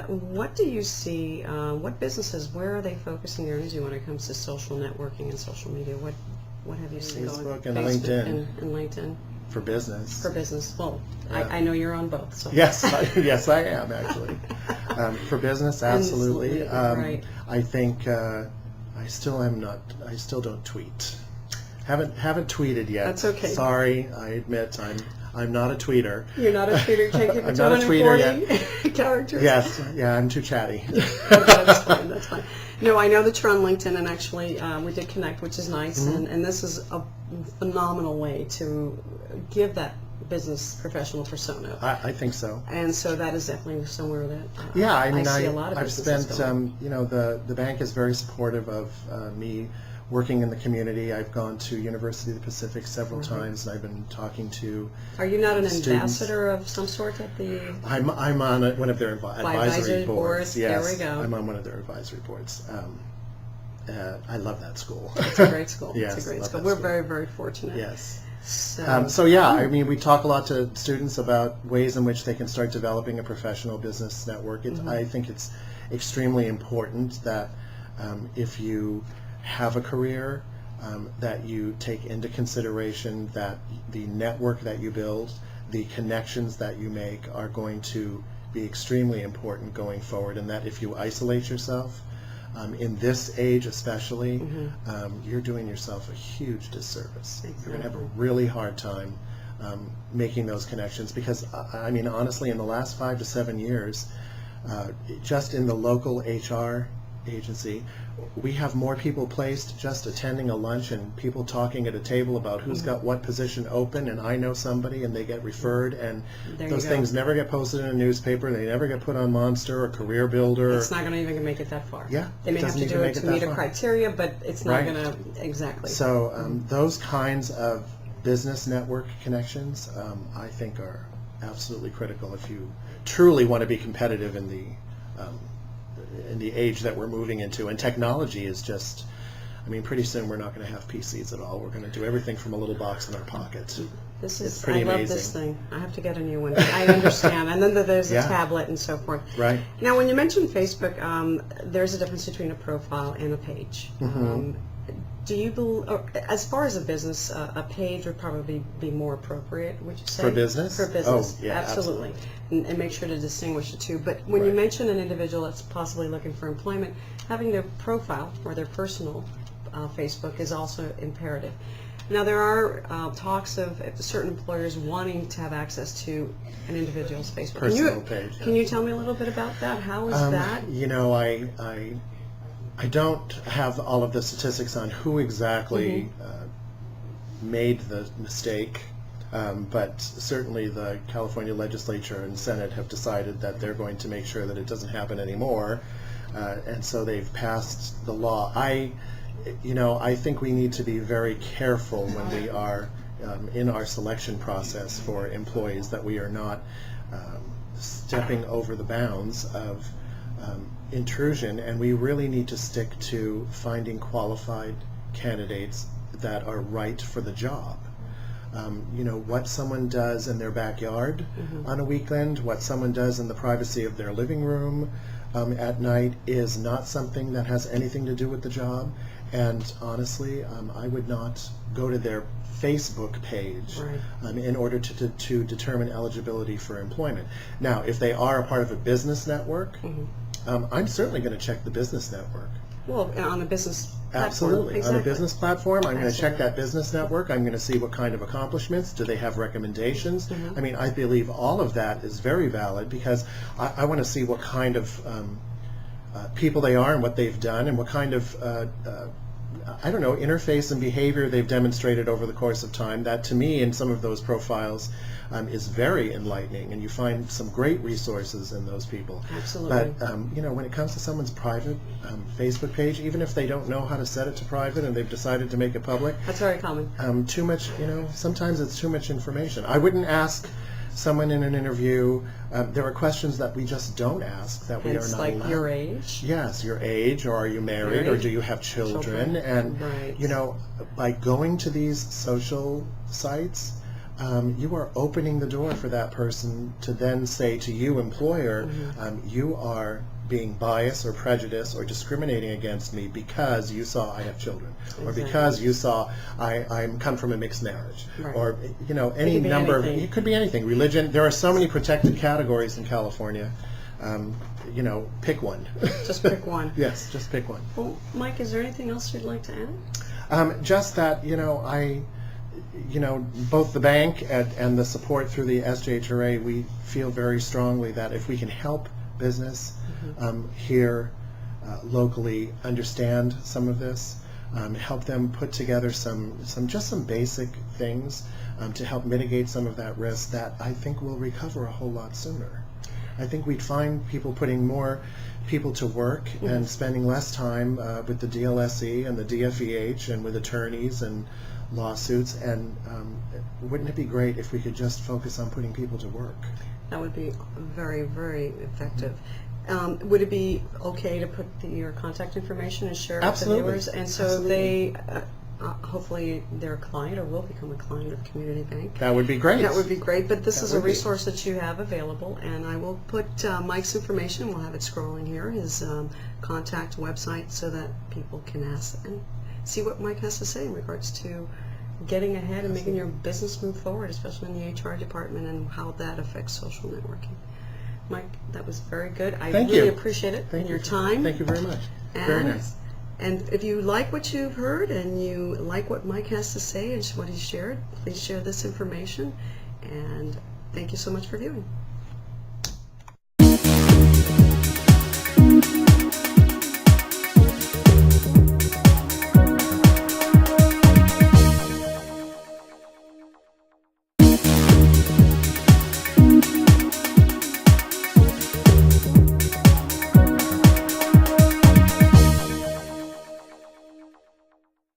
media, what do you see, what businesses, where are they focusing their energy when it comes to social networking and social media? What have you seen going on? Facebook and LinkedIn. And LinkedIn. For business. For business. Well, Yeah. I know you're on both. So. Yes, yes, I am actually. For business, absolutely. Right. I think I still don't tweet. Haven't tweeted yet. That's okay. Sorry, I admit I'm not a tweeter. You're not a tweeter. You can't keep I'm not a tweeter yet. characters. Yes, yeah, I'm too chatty. That's fine. That's fine. No, I know that you're on LinkedIn, and actually we did connect, which is nice, and this is a phenomenal way to give that business professional persona. I think so. And so that is definitely somewhere that Yeah, I mean, see a lot of I've businesses spent, going. the bank is very supportive of me working in the community. I've gone to University of the Pacific several times, and I've been talking to Are you not an students. ambassador of some sort at the... I'm on one of their advisory boards. Yes, There we go. I'm on one of their advisory boards. I love that school. It's a great school. Yes, it's a great love school. that We're school. very, very fortunate. Yes. So, Yeah, I mean, we talk a lot to students about ways in which they can start developing a professional business network. I think it's extremely important that if you have a career, that you take into consideration that the network that you build, the connections that you make are going to be extremely important going forward, and that if you isolate yourself, in this age especially, you're doing yourself a huge disservice. Exactly. You're going to have a really hard time making those connections because, I mean, honestly, in the last 5 to 7 years, just in the local HR agency, we have more people placed just attending a lunch and people talking at a table about who's got what position open, and I know somebody and they get referred, and There those you go. things never get posted in a newspaper, they never get put on Monster or Career Builder. it's not going to even make it that far. Yeah, They it may have doesn't to even do it make it to that meet a far. criteria, but it's not Right. going to... Exactly. So those kinds of business network connections, I think, are absolutely critical if you truly want to be competitive in the age that we're moving into. And technology is just, I mean, pretty soon we're not going to have PCs at all. We're going to do everything from a little box in our pocket. This It's is, pretty I love amazing. this thing. I have to get a new one. I understand. And then there's a Yeah. tablet and so forth. Right. Now, when you mentioned Facebook, there's a difference between a profile and a page. Do you as far as a business, a page would probably be more appropriate, would you say? For business? For business, Oh, yeah, absolutely. And make sure to distinguish the two. But when you Right. mention an individual that's possibly looking for employment, having their profile or their personal Facebook is also imperative. Now, there are talks of certain employers wanting to have access to an individual's Facebook. Personal page, Can yeah. you tell me a little bit about that? How is that? You know, I don't have all of the statistics on who exactly made the mistake, but certainly the California legislature and Senate have decided that they're going to make sure that it doesn't happen anymore, and so they've passed the law. I think we need to be very careful when we are in our selection process for employees, that we are not stepping over the bounds of intrusion, and we really need to stick to finding qualified candidates that are right for the job. What someone does in their backyard on a weekend, what someone does in the privacy of their living room at night is not something that has anything to do with the job. And honestly, I would not go to their Facebook page in order to determine eligibility for employment. Now, if they are a part of a business network, I'm certainly going to check the business network. Well, on a business platform. Absolutely. Exactly. On a business platform, I'm going to check Absolutely. that business network. I'm going to see what kind of accomplishments. Do they have recommendations? I mean, I believe all of that is very valid because I want to see what kind of people they are and what they've done and what kind of interface and behavior they've demonstrated over the course of time. That, to me, in some of those profiles, is very enlightening, and you find some great resources in those people. Absolutely. But when it comes to someone's private Facebook page, even if they don't know how to set it to private and they've decided to make it public, That's very common. too much. Sometimes it's too much information. I wouldn't ask someone in an interview. There are questions that we just don't ask, that we are It's not like allowed. your age. Yes, your age, or are you married, or do you have children? And Right. by going to these social sites, you are opening the door for that person to then say to you, employer, you are being biased or prejudiced or discriminating against me because you saw I have children, or because you saw I'm come from a mixed marriage, Right. or any could be number of, anything. it could be anything. Religion. There are so many protected categories in California. Pick one. Just pick one. Yes, just pick one. Well, Mike, is there anything else you'd like to add? Just that, both the bank and the support through the SJHRA, we feel very strongly that if we can help business here locally understand some of this, help them put together some basic things to help mitigate some of that risk, that I think we'll recover a whole lot sooner. I think we'd find people putting more people to work and spending less time with the DLSE and the DFEH and with attorneys and lawsuits, and wouldn't it be great if we could just focus on putting people to work? That would be very, very effective. Would it be okay to put your contact information and share it with the Absolutely. viewers? And so Absolutely. they, hopefully they're a client or will become a client of Community Bank. That would be great. That would be great, but this That is a would be. resource that you have available, and I will put Mike's information, we'll have it scrolling here, his contact website, so that people can ask and see what Mike has to say in regards to getting ahead and making your business move forward, especially in the HR department, and how that affects social networking. Mike, that was very good. I Thank really you. appreciate it Thank and you. your time. Thank you very much. Very nice. And if you like what you've heard and you like what Mike has to say and what he shared, please share this information. And thank you so much for viewing.